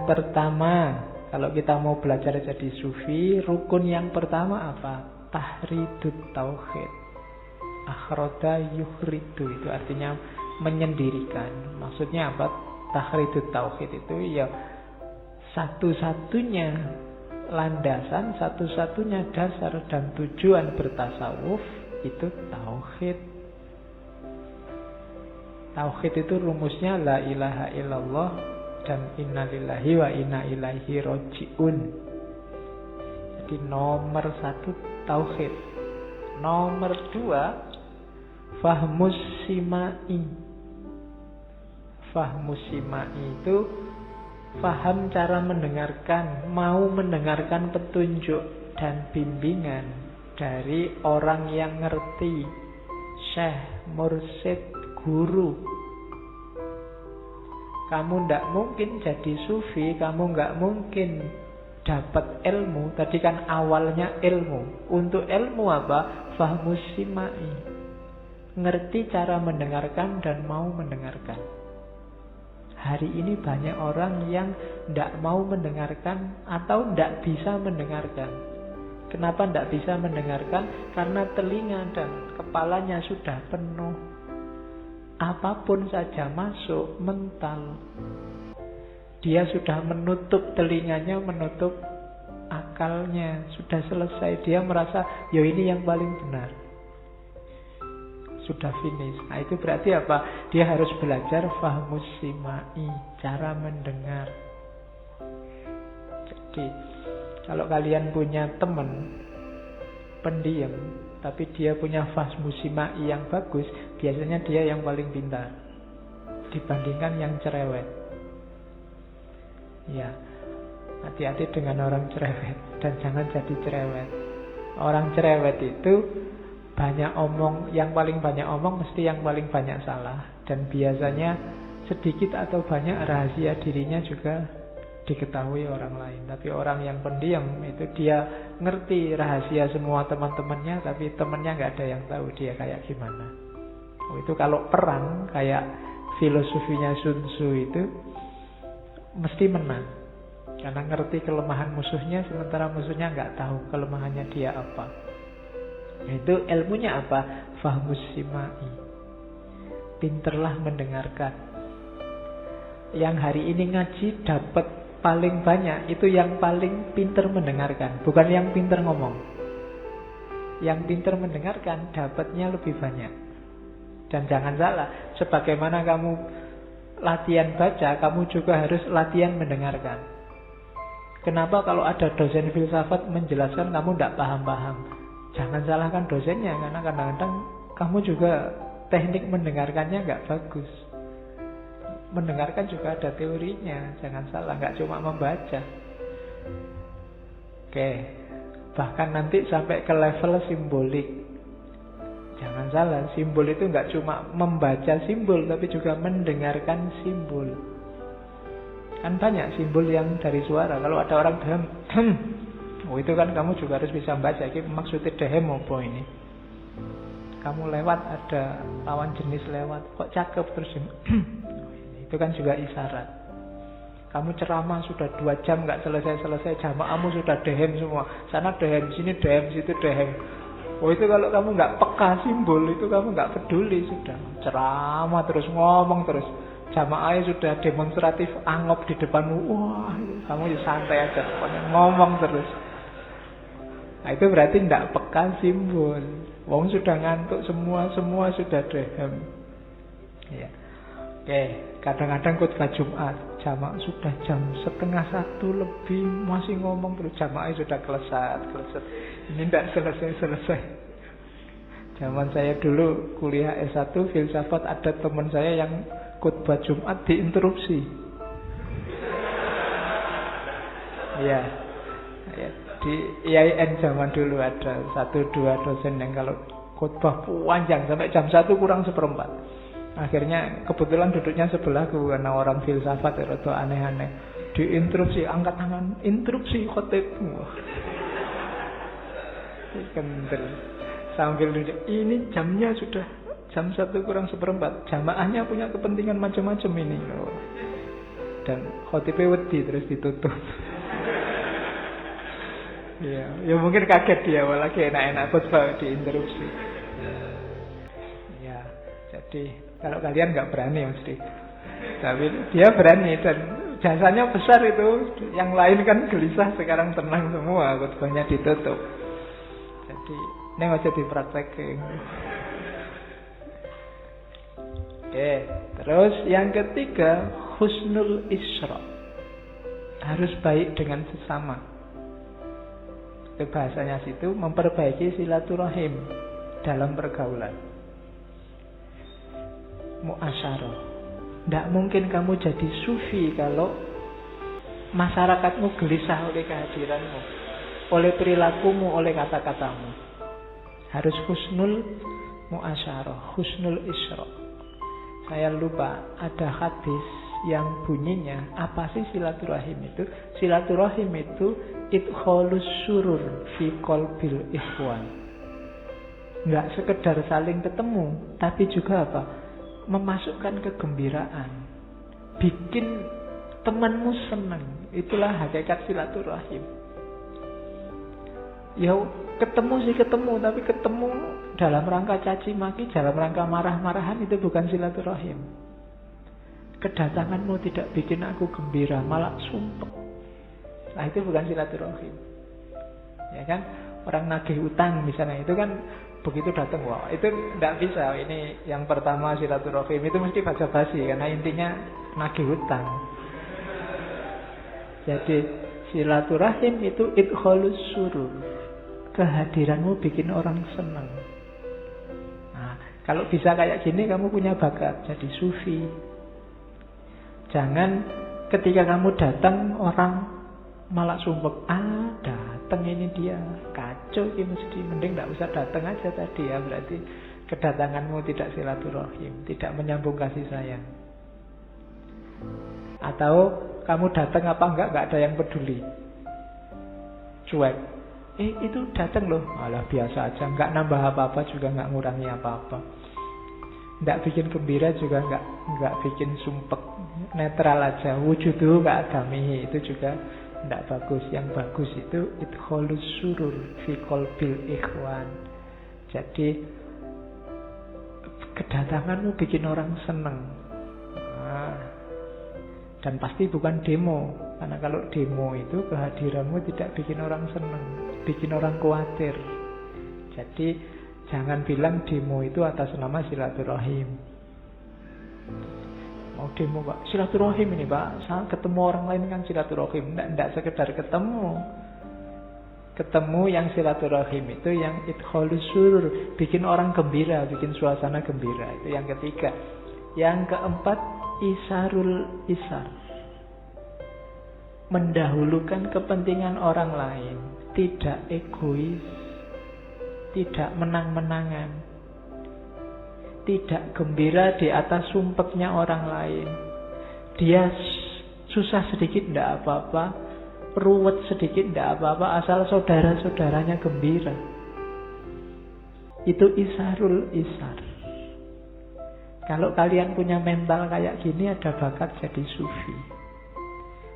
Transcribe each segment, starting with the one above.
pertama, kalau kita mau belajar jadi sufi, rukun yang pertama apa? Tahridut tauhid. Akhroda yuhridu, itu artinya menyendirikan. Maksudnya apa? Tahridut tauhid itu ya satu-satunya landasan, satu-satunya dasar dan tujuan bertasawuf itu tauhid. Tauhid itu rumusnya la ilaha illallah dan inna lillahi wa inna ilaihi roji'un. Jadi nomor satu tauhid. Nomor dua, fahmus simai. Fahmus simai itu faham cara mendengarkan, mau mendengarkan petunjuk dan bimbingan dari orang yang ngerti, syekh, mursyid, guru. Kamu tidak mungkin jadi sufi, kamu nggak mungkin dapat ilmu. Tadi kan awalnya ilmu. Untuk ilmu apa? Fahmus simai. Ngerti cara mendengarkan dan mau mendengarkan. Hari ini banyak orang yang tidak mau mendengarkan atau tidak bisa mendengarkan. Kenapa tidak bisa mendengarkan? Karena telinga dan kepalanya sudah penuh. Apapun saja masuk, mental. Dia sudah menutup telinganya, menutup akalnya. Sudah selesai. Dia merasa, ya ini yang paling benar. Sudah finish. Nah itu berarti apa? Dia harus belajar fahmus simai, cara mendengar. Jadi kalau kalian punya teman pendiam, tapi dia punya fahmus simai yang bagus, biasanya dia yang paling pintar dibandingkan yang cerewet. Ya, hati-hati dengan orang cerewet dan jangan jadi cerewet. Orang cerewet itu banyak omong, yang paling banyak omong mesti yang paling banyak salah. Dan biasanya sedikit atau banyak rahasia dirinya juga diketahui orang lain. Tapi orang yang pendiam itu dia ngerti rahasia semua teman-temannya, tapi temannya nggak ada yang tahu dia kayak gimana. Itu kalau perang kayak filosofinya Sun Tzu itu mesti menang. Karena ngerti kelemahan musuhnya, sementara musuhnya nggak tahu kelemahannya dia apa. Itu ilmunya apa? Fahmus simai. Pinterlah mendengarkan. Yang hari ini ngaji dapat paling banyak, itu yang paling pinter mendengarkan, bukan yang pinter ngomong. Yang pinter mendengarkan dapatnya lebih banyak. Dan jangan salah, sebagaimana kamu latihan baca, kamu juga harus latihan mendengarkan. Kenapa kalau ada dosen filsafat menjelaskan kamu tidak paham-paham? Jangan salahkan dosennya, karena kadang-kadang kamu juga teknik mendengarkannya nggak bagus. Mendengarkan juga ada teorinya, jangan salah, nggak cuma membaca. Oke, bahkan nanti sampai ke level simbolik. Jangan salah, simbol itu nggak cuma membaca simbol, tapi juga mendengarkan simbol. Kan banyak simbol yang dari suara. Kalau ada orang oh itu kan kamu juga harus bisa membaca. Ini maksudnya dehem apa ini? Kamu lewat, ada lawan jenis lewat, kok cakep terus itu kan juga isyarat. Kamu ceramah sudah 2 jam nggak selesai-selesai, jamaahmu sudah dehem semua. Sana dehem, sini dehem, situ dehem. Oh itu kalau kamu nggak peka simbol, itu kamu nggak peduli sudah. Ceramah terus, ngomong terus. Jamaahnya sudah demonstratif, angop di depanmu. Wah, kamu ya santai aja, pokoknya ngomong terus. Nah itu berarti tidak peka simbol. Wong sudah ngantuk semua sudah dehem. Ya. Oke, kadang-kadang khutbah Jumat, jamaah sudah jam 12:30 lebih masih ngomong terus, jamaahnya sudah kelesat. Ini tidak selesai. Zaman saya dulu kuliah S1 filsafat, ada teman saya yang khutbah Jumat diinterupsi. Ya. Di IAIN zaman dulu ada 1-2 dosen yang kalau khutbah panjang sampai jam 1 kurang 1/4. Akhirnya kebetulan duduknya sebelahku karena orang filsafat itu aneh-aneh. Diinterupsi, angkat tangan, interupsi khotibmu. Kendel. Sambil duduk, ini jamnya sudah jam 1 kurang 1/4. Jamaahnya punya kepentingan macam-macam ini. Dan khotibnya wedi terus ditutup. Ya mungkin kaget dia, lagi enak-enak khutbah diinterupsi. Ya, jadi kalau kalian nggak berani mesti, tapi dia berani dan jasanya besar itu. Yang lain kan gelisah, sekarang tenang semua, khutbahnya ditutup. Jadi ini aja dipraktekin. Oke, terus yang ketiga, husnul isra. Harus baik dengan sesama. Itu bahasanya situ, memperbaiki silaturahim dalam pergaulan. Mu'asyarah. Tidak mungkin kamu jadi sufi kalau masyarakatmu gelisah oleh kehadiranmu, oleh perilakumu, oleh kata-katamu. Harus husnul mu'asyarah, husnul isra. Saya lupa ada hadis yang bunyinya, apa sih silaturahim itu? Silaturahim itu idkhalus surur fi qalbil ikhwan. Enggak sekedar saling ketemu, tapi juga apa? Memasukkan kegembiraan, bikin temanmu senang. Itulah hakikat silaturahim. Ya ketemu sih ketemu, tapi ketemu dalam rangka caci maki, dalam rangka marah-marahan, itu bukan silaturahim. Kedatanganmu tidak bikin aku gembira, malah sumpek. Nah itu bukan silaturahim. Ya kan, orang nagih utang misalnya, itu kan begitu datang, wah itu tidak bisa. Ini yang pertama silaturahim itu mesti basa-basi, karena intinya nagih hutang. Jadi silaturahim itu idkhalus surur. Kehadiranmu bikin orang senang. Nah, kalau bisa kayak gini, kamu punya bakat jadi sufi. Jangan ketika kamu datang orang malah sumpek, datang ini dia kacau, ini mesti mending tidak usah datang aja tadi ya. Berarti kedatanganmu tidak silaturahim, tidak menyambung kasih sayang. Atau kamu datang apa enggak ada yang peduli, cuek. Itu datang loh, alah biasa aja, enggak nambah apa-apa juga, enggak ngurangi apa-apa, enggak bikin gembira juga, enggak bikin sumpek, netral aja. Wujuduhu ka'adamihi, itu juga tidak bagus. Yang bagus itu idkhalus surur fi qalbil ikhwan. Jadi kedatanganmu bikin orang senang. Dan pasti bukan demo, karena kalau demo itu kehadiranmu tidak bikin orang senang, bikin orang khawatir. Jadi jangan bilang demo itu atas nama silaturahim. Mau demo Pak, silaturahim ini Pak, saya ketemu orang lain kan silaturahim. Tidak sekedar ketemu. Ketemu yang silaturahim itu yang idkhalus surur, bikin orang gembira, bikin suasana gembira. Itu yang ketiga. Yang keempat, isarul isar. Mendahulukan kepentingan orang lain, tidak egois, tidak menang-menangan, tidak gembira di atas sumpeknya orang lain. Dia susah sedikit tidak apa-apa, ruwet sedikit tidak apa-apa, asal saudara-saudaranya gembira. Itu isarul isar. Kalau kalian punya mental kayak gini, ada bakat jadi sufi.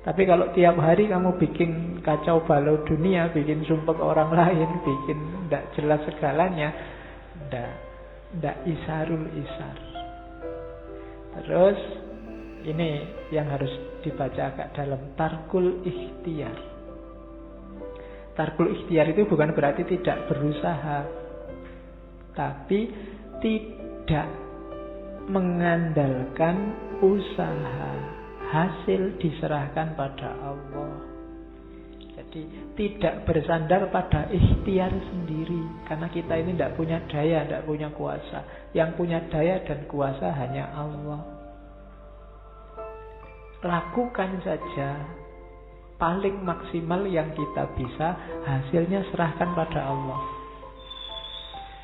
Tapi kalau tiap hari kamu bikin kacau balau dunia, bikin sumpek orang lain, bikin tidak jelas segalanya, tidak isarul isar. Terus ini yang harus dibaca agak dalam, tarkul ikhtiar. Tarkul ikhtiar itu bukan berarti tidak berusaha, tapi tidak mengandalkan usaha, hasil diserahkan pada Allah. Jadi tidak bersandar pada ikhtiar sendiri, karena kita ini tidak punya daya, tidak punya kuasa. Yang punya daya dan kuasa hanya Allah. Lakukan saja paling maksimal yang kita bisa, hasilnya serahkan pada Allah.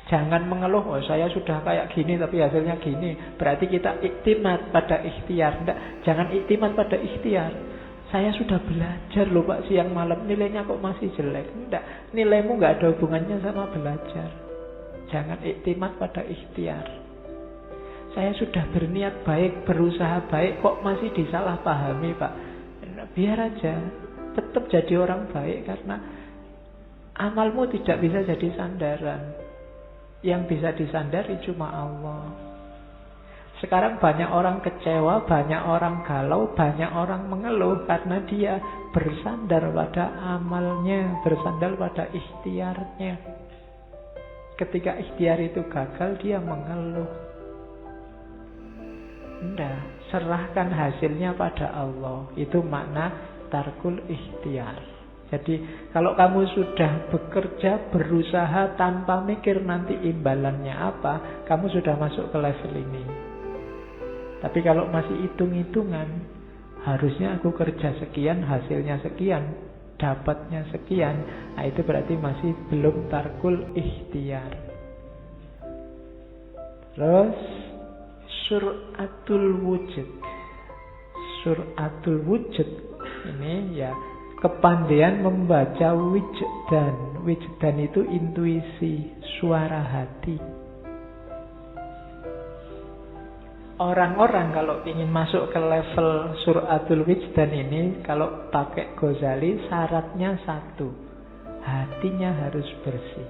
Jangan mengeluh, oh saya sudah kayak gini tapi hasilnya gini, berarti kita iktimat pada ikhtiar. Enggak, jangan iktimat pada ikhtiar. Saya sudah belajar loh Pak siang malam, nilainya kok masih jelek. Enggak, nilaimu enggak ada hubungannya sama belajar. Jangan iktimat pada ikhtiar. Saya sudah berniat baik, berusaha baik, kok masih disalahpahami, Pak? Biar aja, tetap jadi orang baik, karena amalmu tidak bisa jadi sandaran. Yang bisa disandari cuma Allah. Sekarang banyak orang kecewa, banyak orang galau, banyak orang mengeluh karena dia bersandar pada amalnya, bersandar pada ikhtiarnya. Ketika ikhtiar itu gagal, dia mengeluh. Enggak, serahkan hasilnya pada Allah. Itu makna tarkul ikhtiar. Jadi kalau kamu sudah bekerja, berusaha tanpa mikir nanti imbalannya apa, kamu sudah masuk ke level ini. Tapi kalau masih hitung-hitungan, harusnya aku kerja sekian, hasilnya sekian, dapatnya sekian, nah itu berarti masih belum tarkul ikhtiar. Terus suratul wujud. Suratul wujud ini ya kepandaian membaca wijdan. Wijdan itu intuisi, suara hati. Orang-orang kalau ingin masuk ke level suratul wijdan ini, kalau pakai Ghazali syaratnya satu, hatinya harus bersih.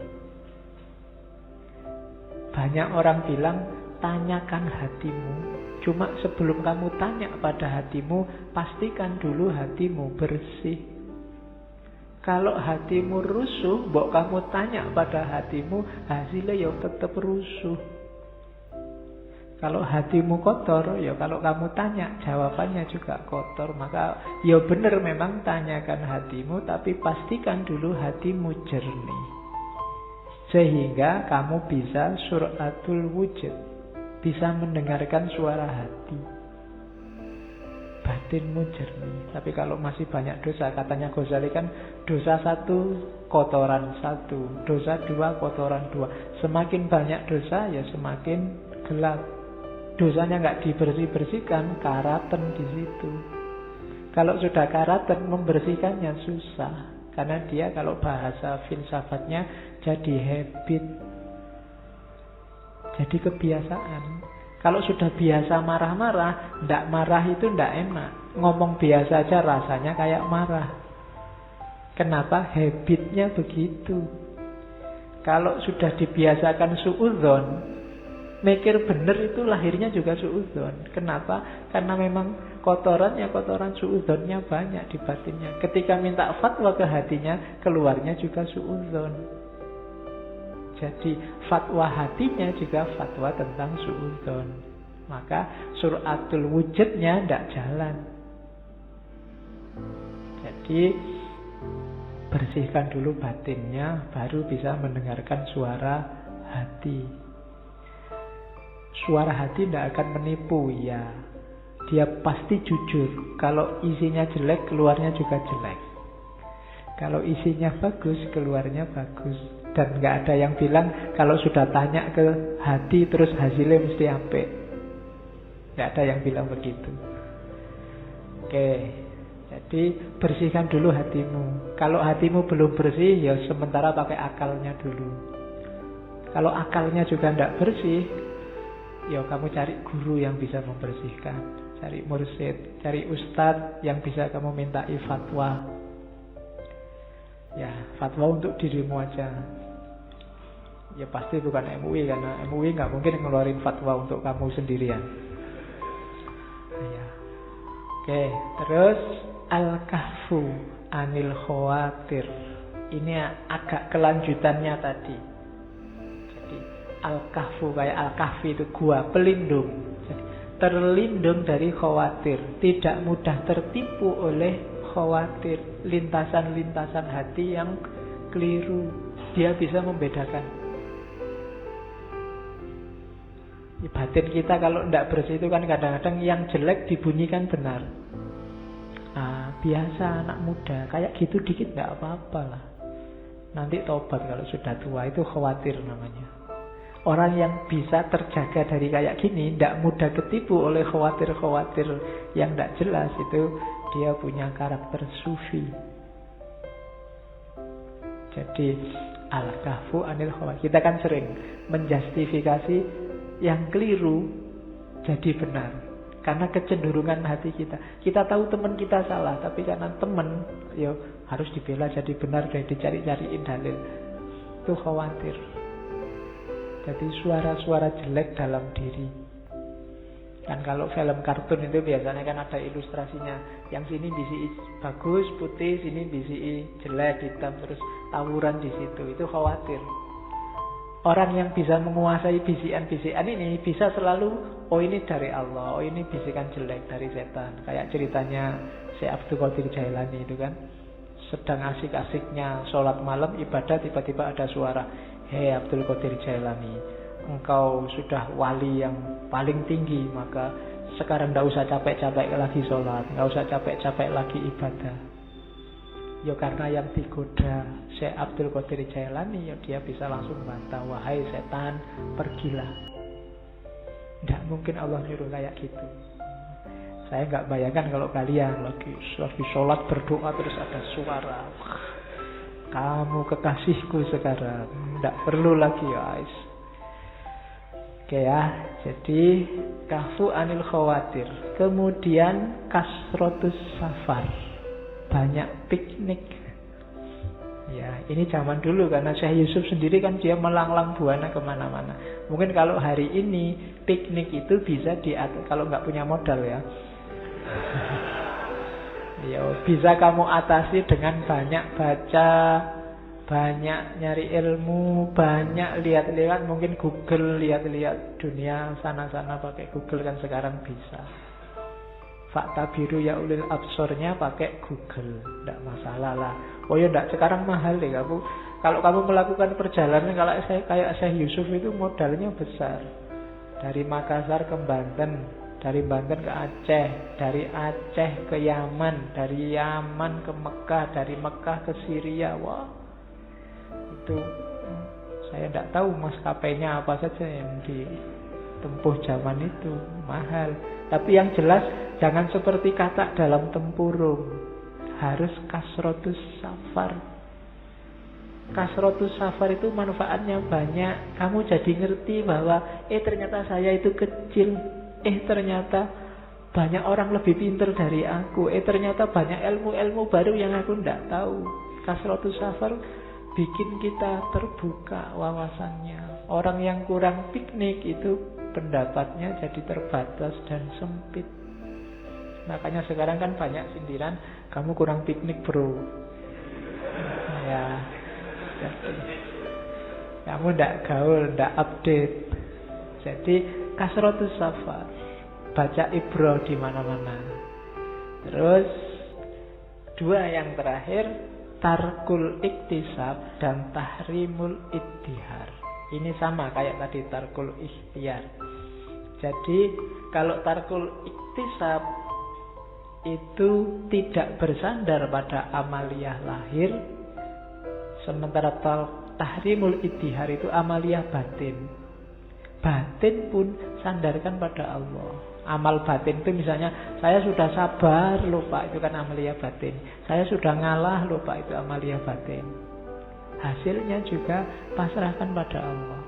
Banyak orang bilang, tanyakan hatimu. Cuma sebelum kamu tanya pada hatimu, pastikan dulu hatimu bersih. Kalau hatimu rusuh, mbok kamu tanya pada hatimu, hasilnya ya tetap rusuh. Kalau hatimu kotor, ya kalau kamu tanya, jawabannya juga kotor. Maka ya benar memang tanyakan hatimu, tapi pastikan dulu hatimu jernih. Sehingga kamu bisa suratul wujud, bisa mendengarkan suara hati. Batinmu jernih. Tapi kalau masih banyak dosa, katanya Ghazali kan, dosa 1, kotoran 1. Dosa 2, kotoran 2. Semakin banyak dosa, ya semakin gelap. Dosanya nggak dibersih-bersihkan, karaten di situ. Kalau sudah karaten, membersihkannya susah. Karena dia kalau bahasa filsafatnya jadi habit. Jadi kebiasaan. Kalau sudah biasa marah-marah, ndak marah itu ndak enak. Ngomong biasa aja rasanya kayak marah. Kenapa? Habitnya begitu. Kalau sudah dibiasakan suudzon, mikir benar itu lahirnya juga suudzon. Kenapa? Karena memang kotorannya, kotoran suudzonnya banyak di batinnya. Ketika minta fatwa ke hatinya, keluarnya juga suudzon. Jadi fatwa hatinya juga fatwa tentang suudzon. Maka suratul wujudnya tidak jalan. Jadi bersihkan dulu batinnya, baru bisa mendengarkan suara hati. Suara hati tidak akan menipu, ya. Dia pasti jujur. Kalau isinya jelek, keluarnya juga jelek. Kalau isinya bagus, keluarnya bagus. Dan nggak ada yang bilang kalau sudah tanya ke hati terus hasilnya mesti apik. Nggak ada yang bilang begitu. Oke, jadi bersihkan dulu hatimu. Kalau hatimu belum bersih, ya sementara pakai akalnya dulu. Kalau akalnya juga nggak bersih, ya kamu cari guru yang bisa membersihkan. Cari mursyid, cari ustadz yang bisa kamu mintai fatwa. Ya, fatwa untuk dirimu aja. Ya pasti bukan MUI, karena MUI nggak mungkin ngeluarin fatwa untuk kamu sendirian. Ya. Oke, terus al-kahfu anil khawatir. Ini agak kelanjutannya tadi. Jadi al-kahfu kayak al-kahfi itu gua pelindung. Jadi, terlindung dari khawatir, tidak mudah tertipu oleh khawatir, lintasan-lintasan hati yang keliru. Dia bisa membedakan. Batin kita kalau tidak bersih itu kan kadang-kadang yang jelek dibunyikan benar. Biasa anak muda, kayak gitu dikit tidak apa-apa lah. Nanti tobat kalau sudah tua, itu khawatir namanya. Orang yang bisa terjaga dari kayak gini, tidak mudah ketipu oleh khawatir-khawatir yang tidak jelas, itu dia punya karakter sufi. Jadi al-kahfu anil khawatir. Kita kan sering menjustifikasi yang keliru jadi benar. Karena kecenderungan hati kita. Kita tahu teman kita salah, tapi karena teman, ya harus dibela jadi benar dan dicari-cariin dalil. Itu khawatir. Jadi suara-suara jelek dalam diri. Kan kalau film kartun itu biasanya kan ada ilustrasinya. Yang sini bisi bagus, putih, sini bisi jelek, hitam, terus tawuran di situ. Itu khawatir. Orang yang bisa menguasai bisikan-bisikan ini bisa selalu, oh ini dari Allah, oh ini bisikan jelek dari setan. Kayak ceritanya Syekh Abdul Qadir Jailani itu kan. Sedang asik-asiknya sholat malam, ibadah, tiba-tiba ada suara, hei Abdul Qadir Jailani, engkau sudah wali yang paling tinggi, maka sekarang tidak usah capek-capek lagi sholat, tidak usah capek-capek lagi ibadah. Ya karena yang digoda Syekh Abdul Qadir Jailani, ya dia bisa langsung bantah, wahai setan, pergilah. Tidak mungkin Allah nyuruh kayak gitu. Saya nggak bayangkan kalau kalian lagi sholat berdoa terus ada suara, kamu kekasihku sekarang, tidak perlu lagi guys. Oke ya, jadi kafu anil khawatir. Kemudian kasrotus safar, banyak piknik. Ya, ini zaman dulu karena Syekh Yusuf sendiri kan dia melanglang buana kemana-mana. Mungkin kalau hari ini piknik itu bisa kalau nggak punya modal ya. Ya, bisa kamu atasi dengan banyak baca, banyak nyari ilmu, banyak lihat-lihat, mungkin Google, lihat-lihat dunia sana-sana pakai Google kan sekarang bisa. Fakta biru ya ulil absornya pakai Google, tidak masalah lah. Oh ya tidak, sekarang mahal deh kamu. Kalau kamu melakukan perjalanan kayak Syekh Yusuf itu modalnya besar. Dari Makassar ke Banten, dari Banten ke Aceh, dari Aceh ke Yaman, dari Yaman ke Mekah, dari Mekah ke Syria. Wah, itu saya tidak tahu maskapainya apa saja yang ditempuh zaman itu, mahal. Tapi yang jelas jangan seperti katak dalam tempurung, harus kasrotus safar. Kasrotus safar itu manfaatnya banyak. Kamu jadi ngerti bahwa ternyata saya itu kecil, ternyata banyak orang lebih pintar dari aku, ternyata banyak ilmu-ilmu baru yang aku tidak tahu. Kasrotus safar bikin kita terbuka wawasannya. Orang yang kurang piknik itu pendapatnya jadi terbatas dan sempit. Makanya sekarang kan banyak sindiran, kamu kurang piknik bro. Ya, kamu tidak gaul, tidak update. Jadi kasrotus safar, baca ibro di mana-mana. Terus dua yang terakhir, tarkul iktisab dan tahrimul ittihar. Ini sama kayak tadi tarkul ikhtiar. Jadi kalau tarkul iktisab itu tidak bersandar pada amaliyah lahir, sementara tahrimul ittihar itu amaliyah batin. Batin pun sandarkan pada Allah. Amal batin itu misalnya saya sudah sabar, lupa, itu kan amaliyah batin. Saya sudah ngalah, lupa, itu amaliyah batin. Hasilnya juga pasrahkan pada Allah.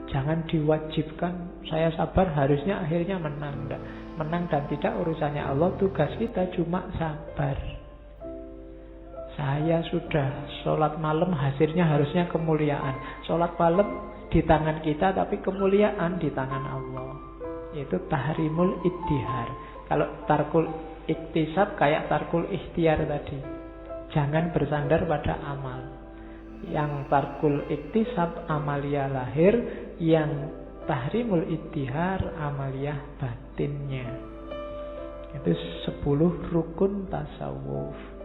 Jangan diwajibkan saya sabar harusnya akhirnya menang. Enggak. Menang dan tidak urusannya Allah. Tugas kita cuma sabar. Saya sudah sholat malam, hasilnya harusnya kemuliaan. Sholat malam di tangan kita, tapi kemuliaan di tangan Allah. Itu tahrimul ittihar. Kalau tarkul iktisab kayak tarkul ikhtiar tadi. Jangan bersandar pada amal. Yang tarkul iktisab amaliyah lahir, yang tahrimul ittihar amaliyah batinnya. Itu 10 rukun tasawuf.